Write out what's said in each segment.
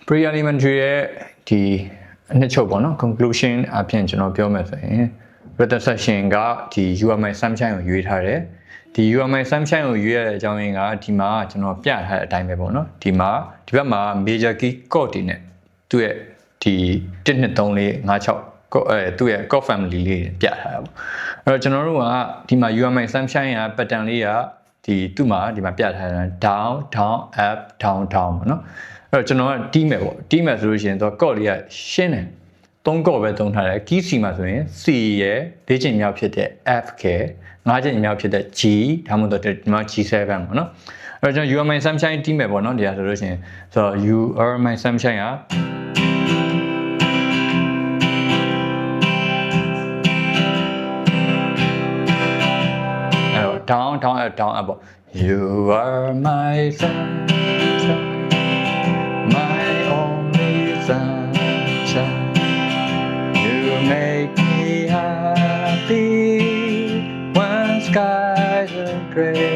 pre-elementary ရဲ့ဒီအနှစ်ချုပ်ပေါ့နော် conclusion အပြင်ကျွန်တော်ပြောမယ်ဆိုရင် written section ကဒီ UMI sunshine ကိုရွေးထားတယ်ဒီ UMI sunshine ကိုရွေးရတဲ့အကြောင်းရင်းကဒီမှာကျွန်တော်ပြထားတဲ့အတိုင်းပဲပေါ့နော်ဒီဘက်မှာ major key chord တွေနဲ့သူ့ရဲ့ဒီ1 2 3 4 5 6သူ့ရဲ့ chord family လေးပြထားတာပေါ့အဲ့တော့ကျွန်တော်တို့ကဒီမှာ UMI sunshine က pattern လေးကဒီသူ့မှာဒီမှာပြထားတာ down down up down down ပေါ့နော်အဲ့တော့ကျွန်တော်ကတီးမယ်ပေါ့တီးမယ်ဆိုလို့ရှိရင်သူက chord လေးကရှင်းတယ်3 chord ပဲသုံးထားတယ် key C မှာဆိုရင် C ရဲ့၄ချိန်မြောက်ဖြစ်တဲ့ F က5ချိန်မြောက်ဖြစ်တဲ့ G ဒါမှမဟုတ်ဒီမှာ G7 ပေါ့နော်အဲ့တော့ကျွန်တော် You Are My Sunshine တီးမယ်ပေါ့နော်ဒီဟာဆိုလို့ရှိရင်ဆိုတော့ You Are My Sunshine ကdown down up down up ပေါ့ You are my sunshine my only sunshine you make me happy when skies are gray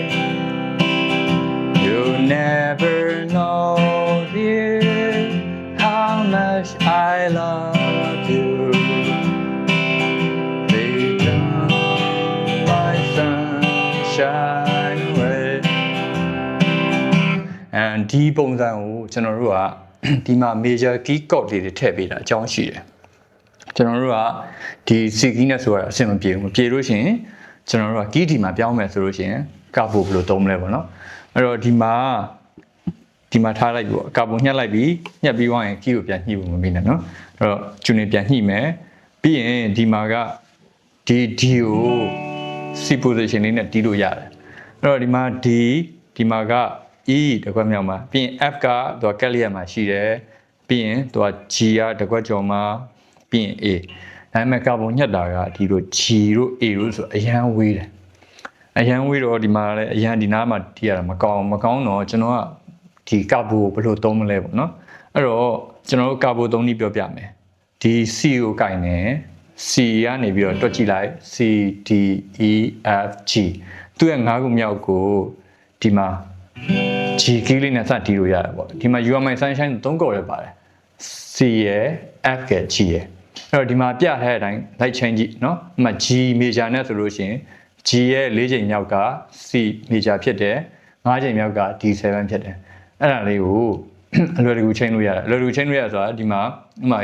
you never know dear how much I love you shine away and ဒီပုံစံကိုကျွန်တော်တို့ကဒီမှာ major key chord တွေထည့်ပေးတာအကြောင်းရှိတယ်ကျွန်တော်တို့ကဒီ C key နဲ့ဆိုရအဆင်မပြေဘူးမပြေလို့ရှိရင်ကျွန်တော်တို့က key ဒီမှာပြောင်းမယ်ဆိုလို့ရှိရင်ကာပိုဘယ်လိုသုံးမလဲပေါ့နော်အဲ့တော့ဒီမှာထားလိုက်ပြီပေါ့ကာပိုညှက်လိုက်ပြီးညှက်ပြီးသွားရင် key ကိုပြန်ညှိဖို့မမေ့နဲ့နော်အဲ့တော့ဂျူနီပြန်ညှိမယ်ပြီးရင်ဒီမှာကဒီ D ကို C position လေးနဲ့တီးလို့ရတယ်အဲ့တော့ဒီမှာက E တကွက်မြောက်မှာပြီးရင် F ကသူကကက်လျက်မှာရှိတယ်ပြီးရင်သူက G ကတကွက်ကျော်မှာပြီးရင် A ဒါပေမဲ့ကာဗွန်ညက်တာကဒီလို G တို့ A တို့ဆိုအရန်ဝေးတယ်အရန်ဝေးတော့ဒီမှာလည်းအရန်ဒီနားမှာတီးရတာမကောင်းတော့ကျွန်တော်ကဒီကာဗွန်ကိုဘယ်လိုသုံးမလဲပေါ့နော်အဲ့တော့ကျွန်တော်တို့ကာဗွန်သုံးနည်းပြောပြမယ်ဒီ C ကိုကင်တယ်C ကနေပြီးတော့တွက်ကြည့်လိုက် C D E F G သူ့ရဲ့၅ခုမြောက်ကိုဒီမှာ G key လေးနဲ့စတီးလို့ရတယ်ပေါ့ဒီမှာ You Are My Sunshine 3 chord ရပါတယ် C ရယ် F ရယ် G ရယ်အဲ့တော့ဒီမှာပြထားတဲ့အတိုင်း လိုက်ချင်းကြည့်နော်ဒီမှာ G major နဲ့ဆိုလို့ရှိရင် G ရဲ့၄ချိန်မြောက်က C major ဖြစ်တယ်၅ချိန်မြောက်က D7 ဖြစ်တယ်အဲ့ဒါလေးကိုအလွယ်တကူချင်းလို့ရတယ်အလွယ်တကူချင်းလို့ရဆိုတာဒီမှာ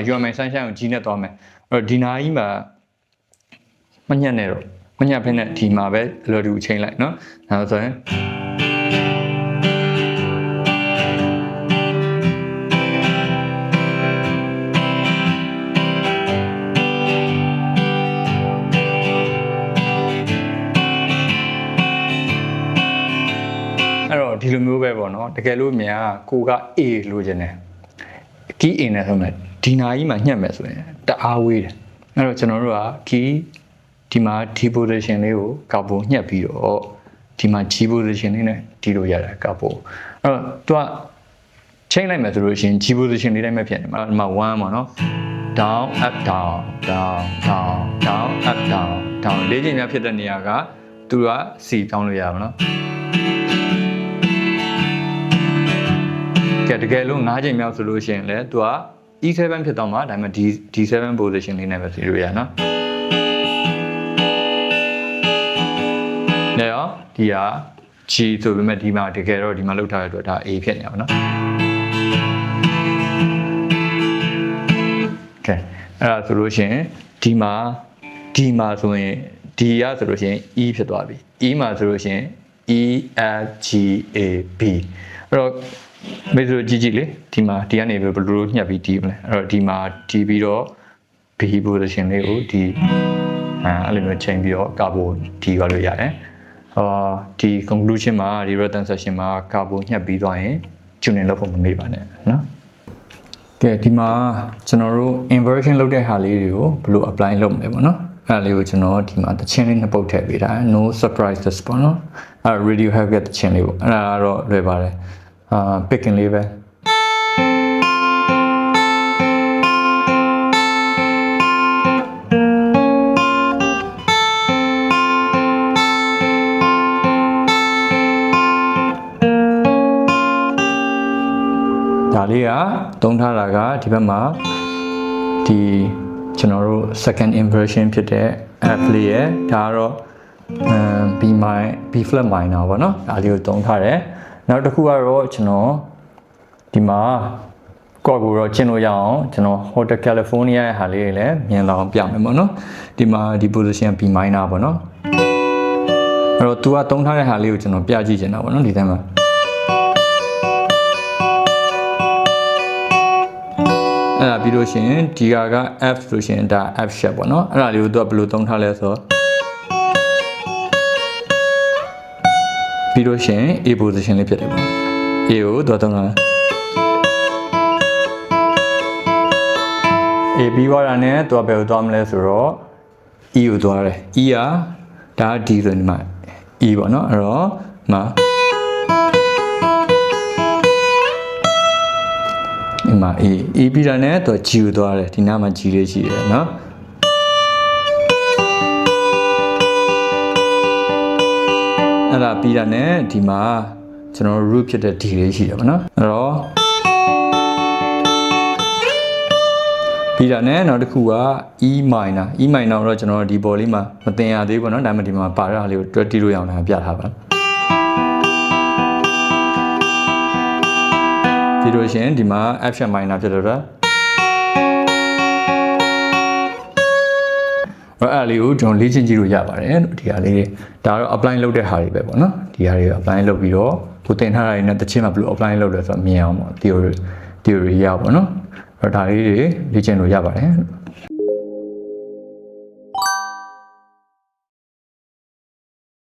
You Are My Sunshine ကို G နဲ့သွားမယ်အဲ့တော့ဒီနာကြီးမှာမညက်နဲ့တော့မညက်ဖက်နဲ့ဒီမှာပဲအလွယ်တကူချိန်လိုက်နော်ဒါဆိုရင်ဒီလိုမျိုးပဲပေါ့နော်တကယ်လို့မြန်ကိုက A လိုချင်တယ် key A နဲ့ဆိုမှဒီနာကြီးမှာညှက်မယ်ဆိုရင်တအားဝေးတယ်အဲ့တော့ကျွန်တော်တို့က key ဒီမှာ D position လေးကိုကာပိုညှက်ပြီးတော့ဒီမှာ G position လေးနဲ့တီးလို့ရတယ်ကာပိုအဲ့တော့သူကချိန်လိုက်မယ်ဆိုလို့ရှိရင် G position လေးတိုင်းပဲဖြစ်နေမှာဒီမှာ1ပေါ့နော် down up down down down down up down down ၄ချိန်များဖြစ်တဲ့နေရာကသူက C တောင်းလို့ရပါတော့တကယ်လို့5ချိန်မြောက်ဆိုလို့ရှိရင်လည်းသူက E7 ဖြစ်တော့မှာဒါပေမဲ့ D7 position လေးနဲ့ပဲစီလို့ရနော်နေရောဒီက G ဆိုပေမဲ့ဒီမှာတကယ်တော့ဒီမှာလောက်ထားတဲ့အတွက်ဒါ A ဖြစ်နေအောင်နော် Okay အဲ့ဒါဆိုလို့ရှိရင်ဒီမှာဆိုရင် D ရဆိုလို့ရှိရင် E ဖြစ်သွားပြီ E မှာဆိုလို့ရှိရင် E F G A B အဲ့တော့မေးဆိုကြည့်လေဒီမှာဒီကနေဘယ်လိုညှက်ပြီးတီးမလဲအဲ့တော့ဒီမှာတီးပြီးတော့ B position လေးကိုဒီအဲ့လိုမျိုးချိန်ပြီးတော့ကာပိုတီးသွားလို့ရတယ်ဒီ conclusion မှာဒီ written section မှာကာပိုညှက်ပြီးသွားရင် tuning လုပ်ဖို့မမေ့ပါနဲ့နော်ကဲဒီမှာကျွန်တော်တို့ inversion လုပ်တဲ့ဟာလေးတွေကိုဘယ်လို apply လုပ်မလဲပေါ့နော်အဲ့ဒါလေးကိုကျွန်တော်ဒီမှာတခြင်းလေးနှစ်ပုတ်ထည့်ပေးတာ no surprises ပေါ့နော်အဲ့ Radiohead ရဲ့တခြင်းလေးပေါ့အဲ့ဒါကတော့လွယ်ပါတယ်picking လေးပဲဒါလေးက သုံးထားတာကဒီဘက်မှာဒီကျွန်တော်တို့ second inversion ဖြစ်တဲ့ F လေးရယ်ဒါကတော့ B flat minor ပေါ့နော်ဒါလေးကိုသုံးထားတယ်နောက်တစ်ခုကတော့ကျွန်တော်ဒီမှာကော့ကိုတော့ကျင်းလို့ရအောင်ကျွန်တော် Hotel California ရဲ့ဟာလေးတွေလည်းမြင်အောင်ပြမယ်ပေါ့နော်ဒီမှာဒီ position B minor ပေါ့နော်အဲ့တော့ तू ကသုံးထားတဲ့ဟာလေးကိုကျွန်တော်ပြကြည့်ချင်တာပေါ့နော်ဒီထဲမှာအဲ့ဒါပြီးလို့ရှိရင်ဒီက F ဆိုရှင်ဒါ F sharp ပေါ့နော်အဲ့ဒါလေးကို तू ကဘယ်လိုသုံးထားလဲဆိုတော့ပြီးလို့ရှိရင် A position လေးဖြစ်တယ်ပေါ့ A ကို तू သုံးထားA ပြီးသွားတာနဲ့ तू ကဘယ်ကိုသွားမလဲဆိုတော့ E ကိုသွားတယ် E ကဒါ D ဆိုဒီမှာ E ပေါ့နော်အဲ့တော့မှာဒီမှာ E ပြီးတာနဲ့သူ G ကိုသွားတယ်ဒီနားမှာ G လေးရှိတယ်နော်အဲ့ဒါပြီးတာနဲ့ဒီမှာကျွန်တော် root ဖြစ်တဲ့ D လေးရှိတယ်ပေါ့နော်အဲ့တော့ပြီးတာနဲ့နောက်တစ်ခုက E minor တော့ကျွန်တော်ဒီဘော်လေးမှာမတင်ရသေးဘူးပေါ့နော်ဒါမှဒီမှာပါရတာလေးကိုတွဲတီးလို့ရအောင်လည်းပြထားပါပြီးလို့ရှိရင်ဒီမှာ F sharp minor ဖြစ်လို့အဲ့လေးကိုကျွန်တော်လေ့ကျင့်ကြည့်လို့ရပါတယ်ဒီဟာလေးဒါတော့ apply လုပ်တဲ့ဟာတွေပဲပေါ့နော်ဒီဟာတွေ apply လုပ်ပြီးတော့ကိုတင်ထားတာတွေနဲ့တစ်ချင်းမှာဘယ်လို apply လုပ်လဲဆိုတော့မြင်အောင်ပေါ့ theory ရပါပေါ့နော်အဲ့ဒါလေးတွေလေ့ကျင့်လို့ရပါတယ်